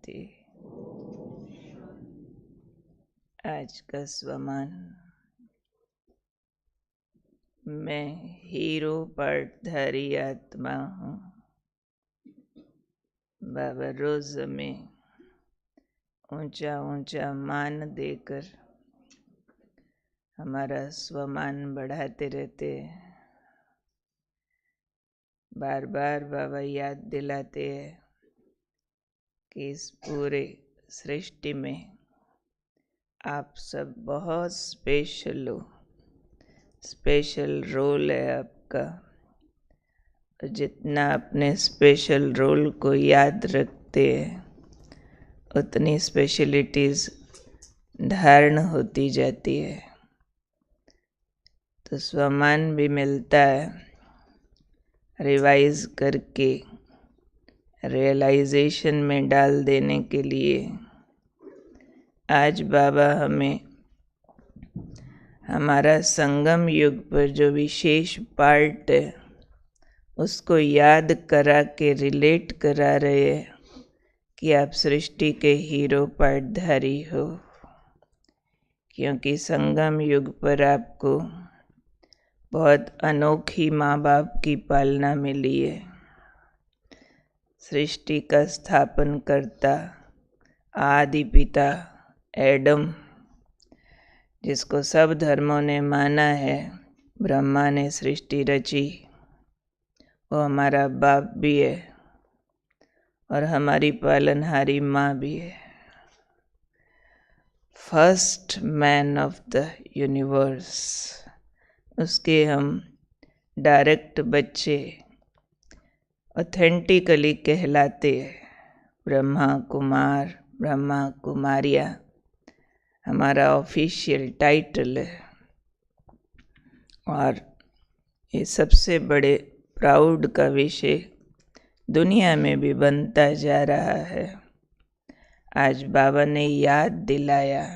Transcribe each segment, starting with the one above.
शांति। आज का स्वमान। मैं हीरो पाठधारी आत्मा हूँ। बाबा रोज हमें ऊंचा ऊंचा मान देकर हमारा स्वमान बढ़ाते रहते हैं। बार बार बाबा याद दिलाते हैं कि इस पूरे सृष्टि में आप सब बहुत स्पेशल हो। स्पेशल रोल है आपका। जितना अपने स्पेशल रोल को याद रखते हैं उतनी स्पेशलिटीज धारण होती जाती है, तो स्वमान भी मिलता है। रिवाइज करके रियलाइजेशन में डाल देने के लिए आज बाबा हमें हमारा संगम युग पर जो विशेष पार्ट है उसको याद करा के रिलेट करा रहे हैं कि आप सृष्टि के हीरो पाठधारी हो। क्योंकि संगम युग पर आपको बहुत अनोखी माँ बाप की पालना मिली है। सृष्टि का स्थापन करता आदि पिता एडम, जिसको सब धर्मों ने माना है, ब्रह्मा ने सृष्टि रची, वो हमारा बाप भी है और हमारी पालनहारी माँ भी है। First man of the universe, उसके हम डायरेक्ट बच्चे ऑथेंटिकली कहलाते हैं। ब्रह्मा कुमार, ब्रह्मा कुमारिया हमारा ऑफिशियल टाइटल है और ये सबसे बड़े प्राउड का विषय दुनिया में भी बनता जा रहा है। आज बाबा ने याद दिलाया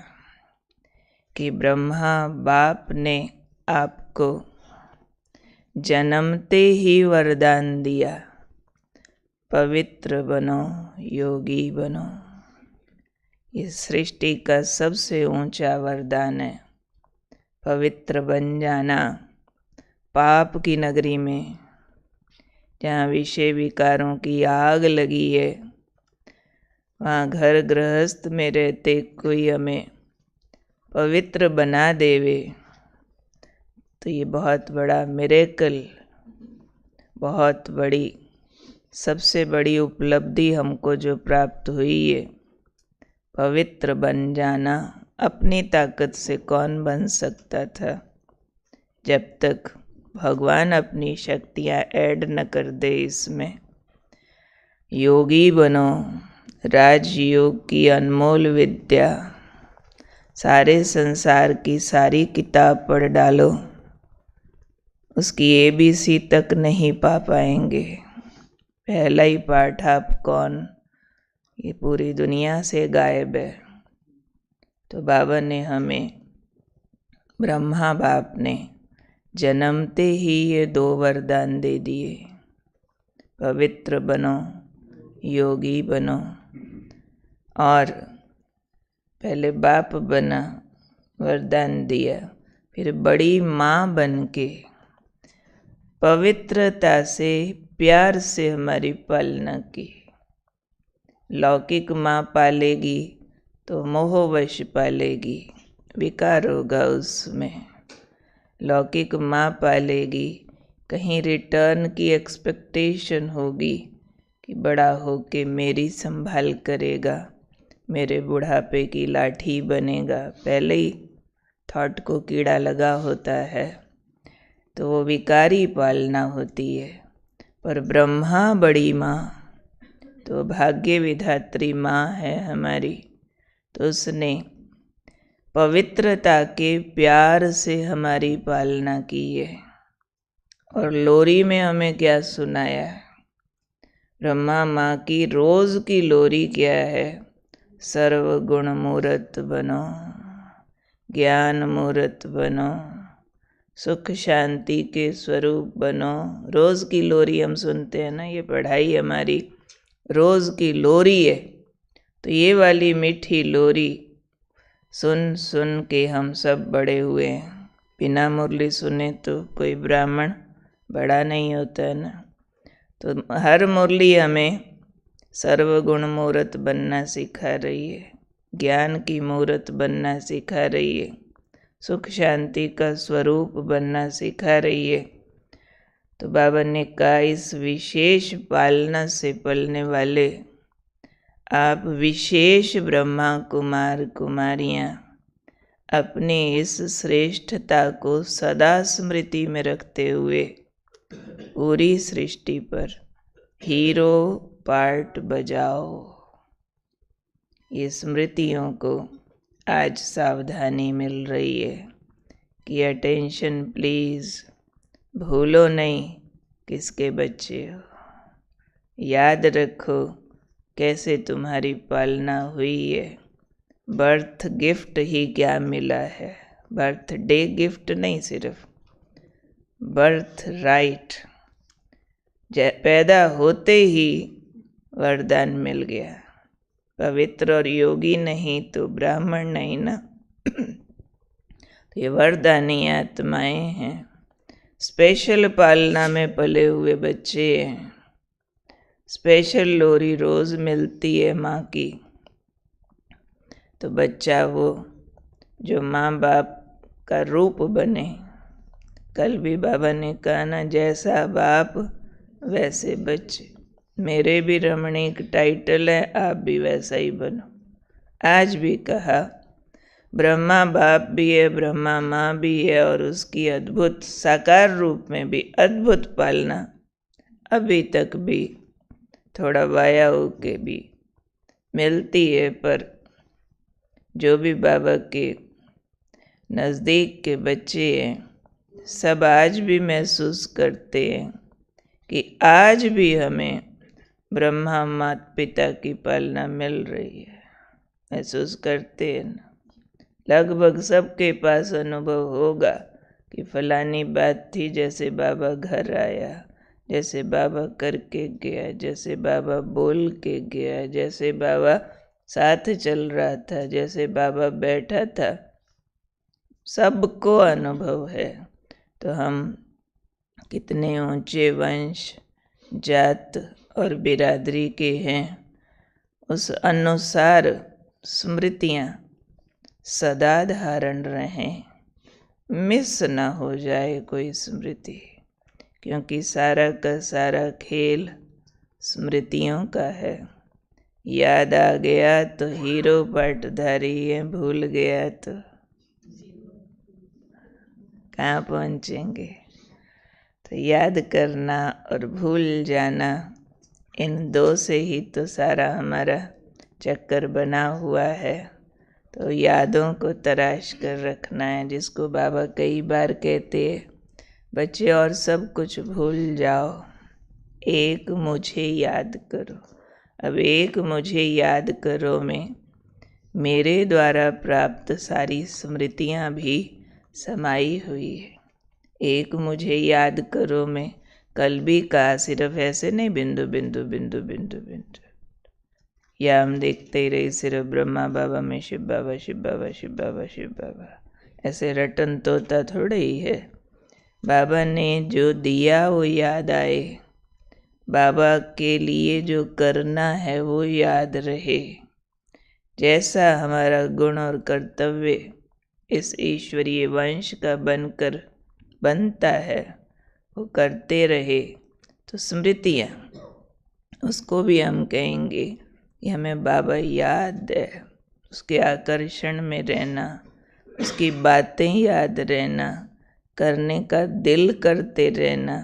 कि ब्रह्मा बाप ने आपको जन्मते ही वरदान दिया, पवित्र बनो, योगी बनो। इस सृष्टि का सबसे ऊंचा वरदान है पवित्र बन जाना। पाप की नगरी में जहाँ विषय विकारों की आग लगी है, वहाँ घर गृहस्थ में रहते कोई हमें पवित्र बना देवे तो ये बहुत बड़ा मिरेकल, बहुत बड़ी, सबसे बड़ी उपलब्धि हमको जो प्राप्त हुई है, पवित्र बन जाना। अपनी ताकत से कौन बन सकता था जब तक भगवान अपनी शक्तियाँ ऐड न कर दे इसमें। योगी बनो, राजयोग की अनमोल विद्या, सारे संसार की सारी किताब पढ़ डालो, उसकी ABC तक नहीं पा पाएंगे। पहला ही पाठ आप कौन, ये पूरी दुनिया से गायब है। तो बाबा ने हमें, ब्रह्मा बाप ने जन्मते ही ये 2 वरदान दे दिए, पवित्र बनो, योगी बनो। और पहले बाप बना, वरदान दिया, फिर बड़ी माँ बन के पवित्रता से प्यार से हमारी पालना की। लौकिक माँ पालेगी तो मोहवश पालेगी, विकार होगा उसमें। लौकिक माँ पालेगी, कहीं रिटर्न की एक्सपेक्टेशन होगी कि बड़ा होके मेरी संभाल करेगा, मेरे बुढ़ापे की लाठी बनेगा। पहले ही थॉट को कीड़ा लगा होता है तो वो विकारी पालना होती है। पर ब्रह्मा बड़ी माँ तो भाग्य विधात्री माँ है हमारी, तो उसने पवित्रता के प्यार से हमारी पालना की है। और लोरी में हमें क्या सुनाया है? ब्रह्मा माँ की रोज की लोरी क्या है? सर्वगुण मूर्त बनो, ज्ञान मूर्त बनो, सुख शांति के स्वरूप बनो। रोज की लोरी हम सुनते हैं ना, ये पढ़ाई हमारी रोज की लोरी है। तो ये वाली मीठी लोरी सुन सुन के हम सब बड़े हुए हैं। बिना मुरली सुने तो कोई ब्राह्मण बड़ा नहीं होता है ना। तो हर मुरली हमें सर्वगुण मूर्त बनना सिखा रही है, ज्ञान की मूर्त बनना सिखा रही है, सुख शांति का स्वरूप बनना सिखा रही है। तो बाबा ने कहा, इस विशेष पालना से पलने वाले आप विशेष ब्रह्मा कुमार कुमारियाँ अपनी इस श्रेष्ठता को सदा स्मृति में रखते हुए पूरी सृष्टि पर हीरो पार्ट बजाओ। ये स्मृतियों को आज सावधानी मिल रही है कि अटेंशन प्लीज़, भूलो नहीं किसके बच्चे हो, याद रखो कैसे तुम्हारी पालना हुई है। बर्थ गिफ्ट ही क्या मिला है, बर्थडे गिफ्ट नहीं, सिर्फ बर्थ राइट, पैदा होते ही वरदान मिल गया। पवित्र और योगी नहीं तो ब्राह्मण नहीं ना। तो ये वरदानी आत्माएं हैं, स्पेशल पालना में पले हुए बच्चे हैं। स्पेशल लोरी रोज़ मिलती है माँ की। तो बच्चा वो जो माँ बाप का रूप बने। कल भी बाबा ने कहा ना, जैसा बाप वैसे बच्चे। मेरे भी रमणीक टाइटल है, आप भी वैसा ही बनो। आज भी कहा, ब्रह्मा बाप भी है, ब्रह्मा माँ भी है, और उसकी अद्भुत साकार रूप में भी अद्भुत पालना अभी तक भी थोड़ा वाया होके भी मिलती है। पर जो भी बाबा के नज़दीक के बच्चे हैं सब आज भी महसूस करते हैं कि आज भी हमें ब्रह्मा माता पिता की पालना मिल रही है। महसूस करते हैं ना। लगभग सबके पास अनुभव होगा कि फलानी बात थी, जैसे बाबा घर आया, जैसे बाबा करके गया, जैसे बाबा बोल के गया, जैसे बाबा साथ चल रहा था, जैसे बाबा बैठा था, सबको अनुभव है। तो हम कितने ऊंचे वंश जात और बिरादरी के हैं, उस अनुसार स्मृतियाँ सदा धारण रहें, मिस ना हो जाए कोई स्मृति, क्योंकि सारा का सारा खेल स्मृतियों का है। याद आ गया तो हीरो पटधारी है, भूल गया तो कहाँ पहुँचेंगे। तो याद करना और भूल जाना, इन दो से ही तो सारा हमारा चक्कर बना हुआ है। तो यादों को तराश कर रखना है, जिसको बाबा कई बार कहते हैं, बच्चे और सब कुछ भूल जाओ, एक मुझे याद करो। अब एक मुझे याद करो में मेरे द्वारा प्राप्त सारी स्मृतियाँ भी समाई हुई है। एक मुझे याद करो में कल भी कहा, सिर्फ ऐसे नहीं बिंदु बिंदु बिंदु बिंदु बिंदु, या हम देखते ही रहे सिर्फ ब्रह्मा बाबा में शिव बाबा शिव बाबा शिव बाबा शिव बाबा, ऐसे रटन तोता थोड़े ही है। बाबा ने जो दिया वो याद आए, बाबा के लिए जो करना है वो याद रहे। जैसा हमारा गुण और कर्तव्य इस ईश्वरीय वंश का बनता है वो करते रहे, तो स्मृतियाँ उसको भी हम कहेंगे कि हमें बाबा याद है। उसके आकर्षण में रहना, उसकी बातें याद रहना, करने का दिल करते रहना,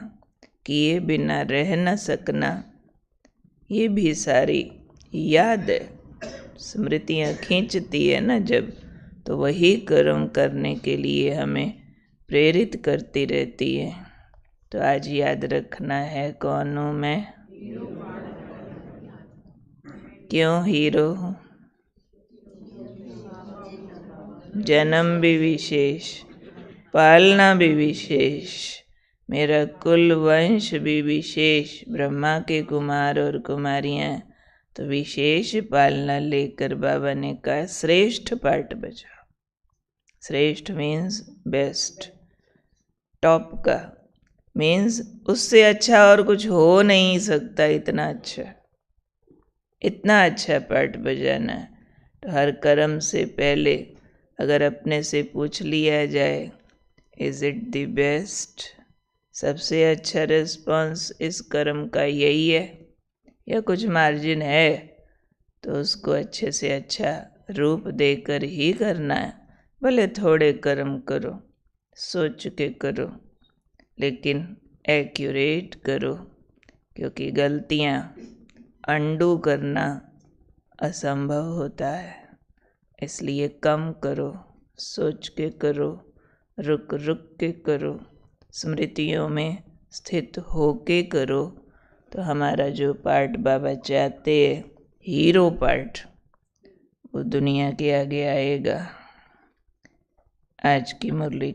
किए बिना रह न सकना, ये भी सारी याद है। स्मृतियाँ खींचती है ना जब, तो वही कर्म करने के लिए हमें प्रेरित करती रहती है। तो आज याद रखना है, कौन हूँ मैं, क्यों हीरो हूँ, जन्म भी विशेष, पालना भी विशेष, मेरा कुल वंश भी विशेष, ब्रह्मा के कुमार और कुमारियाँ। तो विशेष पालना लेकर बाबा ने कहा श्रेष्ठ पाठ बजाओ। श्रेष्ठ मीन्स बेस्ट, टॉप का मीन्स उससे अच्छा और कुछ हो नहीं सकता, इतना अच्छा पाठ बजाना है। तो हर कर्म से पहले अगर अपने से पूछ लिया जाए इज़ इट द बेस्ट, सबसे अच्छा रिस्पॉन्स इस कर्म का यही है या कुछ मार्जिन है, तो उसको अच्छे से अच्छा रूप देकर ही करना है। भले थोड़े कर्म करो, सोच के करो, लेकिन एक्यूरेट करो, क्योंकि गलतियाँ अंडू करना असंभव होता है। इसलिए कम करो, सोच के करो, रुक रुक के करो, स्मृतियों में स्थित होके करो, तो हमारा जो पाठ बाबा चाहते हैं, हीरो पाठ, वो दुनिया के आगे आएगा। आज की मुरली